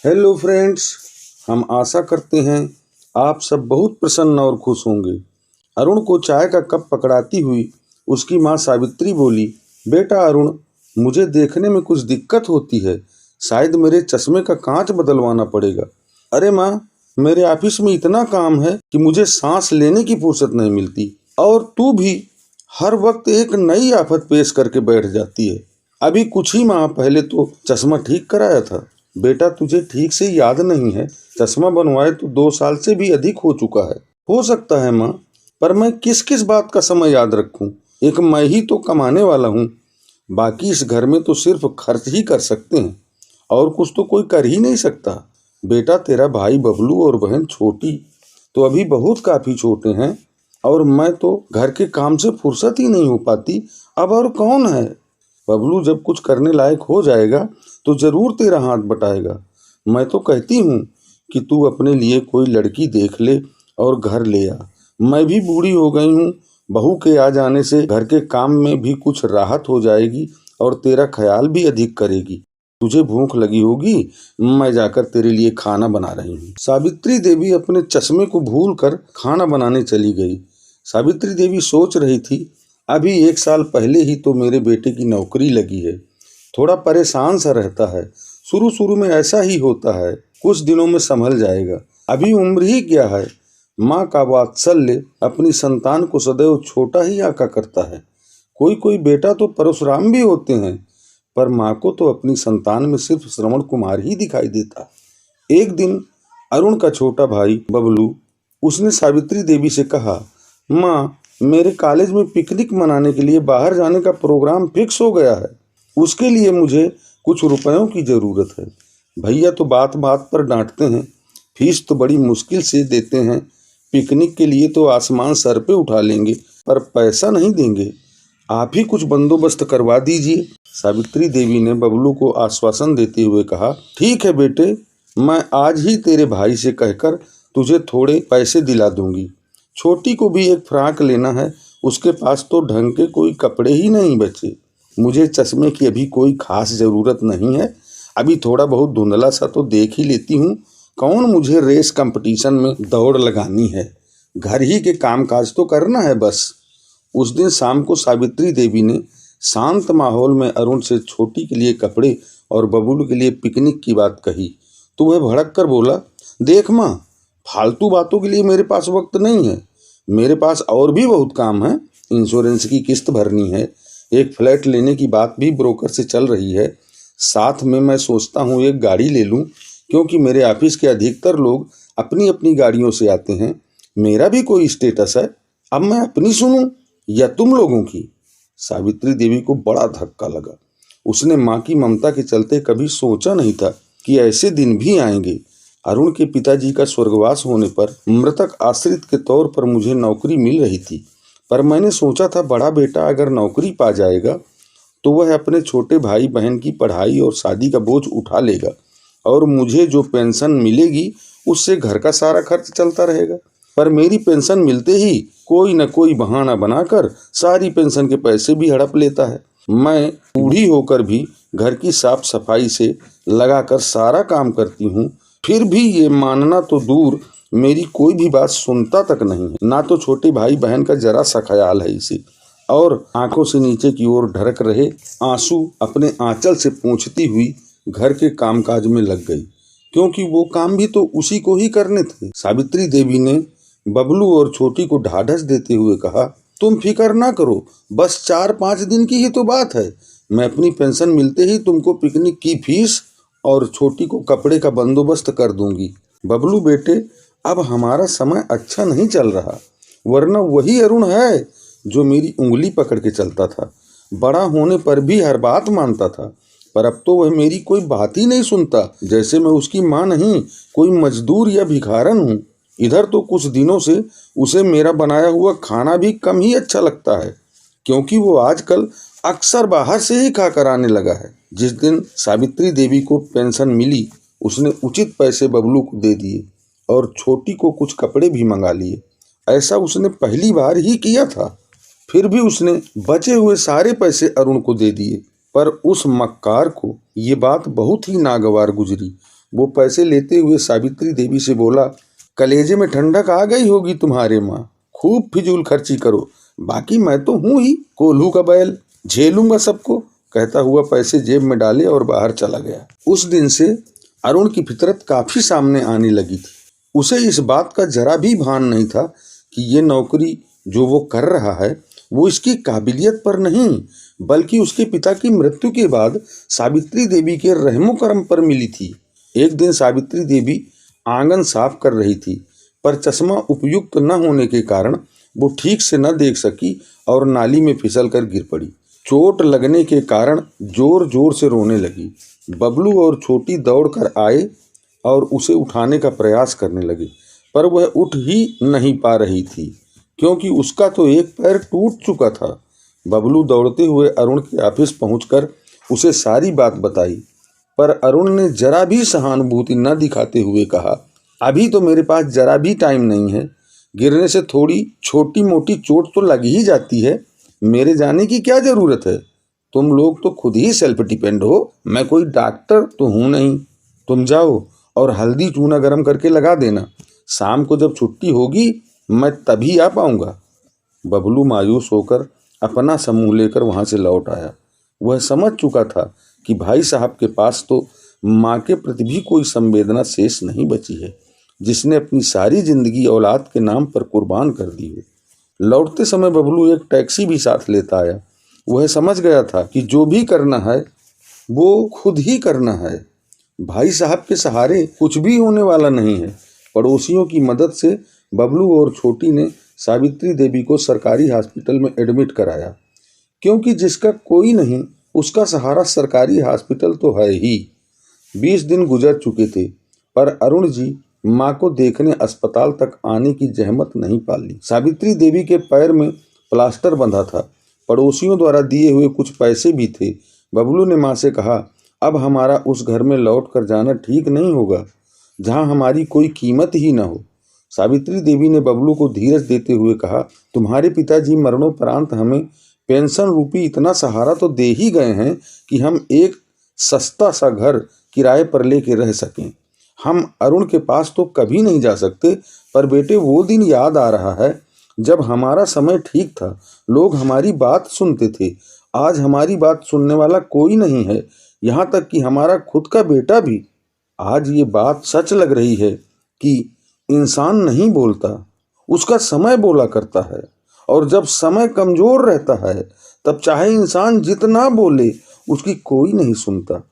Hello friends, हम आशा करते हैं आप सब बहुत प्रसन्न और खुश होंगे। अरुण को चाय का कप पकड़ाती हुई उसकी माँ सावित्री बोली, बेटा अरुण, मुझे देखने में कुछ दिक्कत होती है, शायद मेरे चश्मे का कांच बदलवाना पड़ेगा। अरे माँ, मेरे ऑफिस में इतना काम है कि मुझे सांस लेने की फुर्सत नहीं मिलती, और तू भी हर वक्त एक नई आफत पेश करके बैठ जाती है। अभी कुछ ही माह पहले तो चश्मा ठीक कराया था। बेटा, तुझे ठीक से याद नहीं है, चश्मा बनवाए तो 2 साल से भी अधिक हो चुका है। हो सकता है माँ, पर मैं किस किस बात का समय याद रखूं? एक मैं ही तो कमाने वाला हूँ। बाकी इस घर में तो सिर्फ खर्च ही कर सकते हैं, और कुछ तो कोई कर ही नहीं सकता। बेटा, तेरा भाई बबलू और बहन छोटी तो अभी बहुत काफी छोटे हैं, और मैं तो घर के काम से फुर्सत ही नहीं हो पाती। अब और कौन है? बबलू जब कुछ करने लायक हो जाएगा तो जरूर तेरा हाथ बटाएगा। मैं तो कहती हूँ कि तू अपने लिए कोई लड़की देख ले और घर ले आ। मैं भी बूढ़ी हो गई हूँ, बहू के आ जाने से घर के काम में भी कुछ राहत हो जाएगी और तेरा ख्याल भी अधिक करेगी। तुझे भूख लगी होगी, मैं जाकर तेरे लिए खाना बना रही हूँ। सावित्री देवी अपने चश्मे को भूलकर खाना बनाने चली गई। सावित्री देवी सोच रही थी, अभी 1 साल पहले ही तो मेरे बेटे की नौकरी लगी है। थोड़ा परेशान सा रहता है, शुरू शुरू में ऐसा ही होता है, कुछ दिनों में संभल जाएगा। अभी उम्र ही क्या है। माँ का वात्सल्य अपनी संतान को सदैव छोटा ही आंका करता है। कोई कोई बेटा तो परशुराम भी होते हैं, पर माँ को तो अपनी संतान में सिर्फ श्रवण कुमार ही दिखाई देता। एक दिन अरुण का छोटा भाई बबलू, उसने सावित्री देवी से कहा, माँ, मेरे कॉलेज में पिकनिक मनाने के लिए बाहर जाने का प्रोग्राम फिक्स हो गया है। उसके लिए मुझे कुछ रुपयों की ज़रूरत है। भैया तो बात बात पर डांटते हैं, फीस तो बड़ी मुश्किल से देते हैं, पिकनिक के लिए तो आसमान सर पे उठा लेंगे, पर पैसा नहीं देंगे। आप ही कुछ बंदोबस्त करवा दीजिए। सावित्री देवी ने बबलू को आश्वासन देते हुए कहा, ठीक है बेटे, मैं आज ही तेरे भाई से कहकर तुझे थोड़े पैसे दिला दूंगी। छोटी को भी एक फ्राक लेना है, उसके पास तो ढंग के कोई कपड़े ही नहीं बचे। मुझे चश्मे की अभी कोई खास ज़रूरत नहीं है, अभी थोड़ा बहुत धुंधला सा तो देख ही लेती हूँ। कौन मुझे रेस कंपटीशन में दौड़ लगानी है, घर ही के कामकाज तो करना है बस। उस दिन शाम को सावित्री देवी ने शांत माहौल में अरुण से छोटी के लिए कपड़े और बबलू के लिए पिकनिक की बात कही तो वह भड़क कर बोला, देख माँ, फालतू बातों के लिए मेरे पास वक्त नहीं है। मेरे पास और भी बहुत काम है। इंश्योरेंस की किस्त भरनी है, एक फ्लैट लेने की बात भी ब्रोकर से चल रही है, साथ में मैं सोचता हूँ एक गाड़ी ले लूँ, क्योंकि मेरे ऑफिस के अधिकतर लोग अपनी अपनी गाड़ियों से आते हैं। मेरा भी कोई स्टेटस है, अब मैं अपनी सुनूं या तुम लोगों की? सावित्री देवी को बड़ा धक्का लगा। उसने माँ की ममता के चलते कभी सोचा नहीं था कि ऐसे दिन भी आएंगे। अरुण के पिताजी का स्वर्गवास होने पर मृतक आश्रित के तौर पर मुझे नौकरी मिल रही थी, पर मैंने सोचा था बड़ा बेटा अगर नौकरी पा जाएगा तो वह अपने छोटे भाई बहन की पढ़ाई और शादी का बोझ उठा लेगा, और मुझे जो पेंशन मिलेगी उससे घर का सारा खर्च चलता रहेगा। पर मेरी पेंशन मिलते ही कोई न कोई बहाना बनाकर सारी पेंशन के पैसे भी हड़प लेता है। मैं बूढ़ी होकर भी घर की साफ सफाई से लगाकर सारा काम करती हूँ, फिर भी ये मानना तो दूर, मेरी कोई भी बात सुनता तक नहीं है। ना तो छोटे भाई बहन का जरा सा ख्याल है इसे, और आंखों से नीचे की ओर ढरक रहे आंसू अपने आंचल से पोंछती हुई घर के कामकाज में लग गई, क्योंकि वो काम भी तो उसी को ही करने थे। सावित्री देवी ने बबलू और छोटी को ढाढ़स देते हुए कहा, तुम फिक्र ना करो, बस 4-5 दिन की ही तो बात है। मैं अपनी पेंशन मिलते ही तुमको पिकनिक की फीस और छोटी को कपड़े का बंदोबस्त कर दूंगी। बबलू बेटे, अब हमारा समय अच्छा नहीं चल रहा, वरना वही अरुण है जो मेरी उंगली पकड़ के चलता था। बड़ा होने पर भी हर बात मानता था, पर अब तो वह मेरी कोई बात ही नहीं सुनता, जैसे मैं उसकी माँ नहीं, कोई मजदूर या भिखारन हूँ। इधर तो कुछ दिनों से उसे मेरा बनाया हुआ खाना भी कम ही अच्छा लगता है, क्योंकि वो आजकल अक्सर बाहर से ही खाकर आने लगा है। जिस दिन सावित्री देवी को पेंशन मिली, उसने उचित पैसे बबलू को दे दिए और छोटी को कुछ कपड़े भी मंगा लिए। ऐसा उसने पहली बार ही किया था। फिर भी उसने बचे हुए सारे पैसे अरुण को दे दिए, पर उस मक्कार को ये बात बहुत ही नागवार गुजरी। वो पैसे लेते हुए सावित्री देवी से बोला, कलेजे में ठंडक आ गई होगी तुम्हारे माँ, खूब फिजूल खर्ची करो, बाकी मैं तो हूँ ही कोल्हू का बैल, झेलूंगा सबको। कहता हुआ पैसे जेब में डाले और बाहर चला गया। उस दिन से अरुण की फितरत काफी सामने आने लगी थी। उसे इस बात का जरा भी भान नहीं था कि ये नौकरी जो वो कर रहा है वो इसकी काबिलियत पर नहीं, बल्कि उसके पिता की मृत्यु के बाद सावित्री देवी के रहमो करम पर मिली थी। एक दिन सावित्री देवी आंगन साफ कर रही थी, पर चश्मा उपयुक्त न होने के कारण वो ठीक से न देख सकी और नाली में फिसल कर गिर पड़ी। चोट लगने के कारण जोर जोर से रोने लगी। बबलू और छोटी दौड़ कर आए और उसे उठाने का प्रयास करने लगे, पर वह उठ ही नहीं पा रही थी, क्योंकि उसका तो एक पैर टूट चुका था। बबलू दौड़ते हुए अरुण के ऑफिस पहुंचकर उसे सारी बात बताई, पर अरुण ने जरा भी सहानुभूति न दिखाते हुए कहा, अभी तो मेरे पास जरा भी टाइम नहीं है, गिरने से थोड़ी छोटी मोटी चोट तो लग ही जाती है, मेरे जाने की क्या ज़रूरत है, तुम लोग तो खुद ही सेल्फ डिपेंड हो, मैं कोई डॉक्टर तो हूँ नहीं। तुम जाओ और हल्दी चूना गर्म करके लगा देना, शाम को जब छुट्टी होगी मैं तभी आ पाऊँगा। बबलू मायूस होकर अपना समूह लेकर वहाँ से लौट आया। वह समझ चुका था कि भाई साहब के पास तो माँ के प्रति भी कोई संवेदना शेष नहीं बची है, जिसने अपनी सारी जिंदगी औलाद के नाम पर कुर्बान कर दी हो। लौटते समय बबलू एक टैक्सी भी साथ लेता आया। वह समझ गया था कि जो भी करना है वो खुद ही करना है। भाई साहब के सहारे कुछ भी होने वाला नहीं है। पड़ोसियों की मदद से बबलू और छोटी ने सावित्री देवी को सरकारी हॉस्पिटल में एडमिट कराया, क्योंकि जिसका कोई नहीं उसका सहारा सरकारी हॉस्पिटल तो है ही। 20 दिन गुजर चुके थे, पर अरुण जी माँ को देखने अस्पताल तक आने की जहमत नहीं पाली। सावित्री देवी के पैर में प्लास्टर बंधा था, पड़ोसियों द्वारा दिए हुए कुछ पैसे भी थे। बबलू ने माँ से कहा, अब हमारा उस घर में लौट कर जाना ठीक नहीं होगा जहाँ हमारी कोई कीमत ही न हो। सावित्री देवी ने बबलू को धीरज देते हुए कहा, तुम्हारे पिताजी मरणोपरांत हमें पेंशन रूपी इतना सहारा तो दे ही गए हैं कि हम एक सस्ता सा घर किराए पर लेके रह सकें। हम अरुण के पास तो कभी नहीं जा सकते, पर बेटे वो दिन याद आ रहा है जब हमारा समय ठीक था, लोग हमारी बात सुनते थे। आज हमारी बात सुनने वाला कोई नहीं है, यहाँ तक कि हमारा खुद का बेटा भी। आज ये बात सच लग रही है कि इंसान नहीं बोलता, उसका समय बोला करता है, और जब समय कमजोर रहता है तब चाहे इंसान जितना बोले उसकी कोई नहीं सुनता।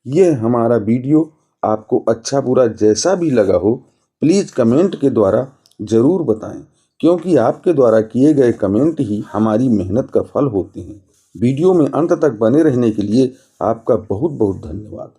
यह हमारा वीडियो आपको अच्छा बुरा जैसा भी लगा हो, प्लीज़ कमेंट के द्वारा ज़रूर बताएं, क्योंकि आपके द्वारा किए गए कमेंट ही हमारी मेहनत का फल होते हैं। वीडियो में अंत तक बने रहने के लिए आपका बहुत बहुत धन्यवाद।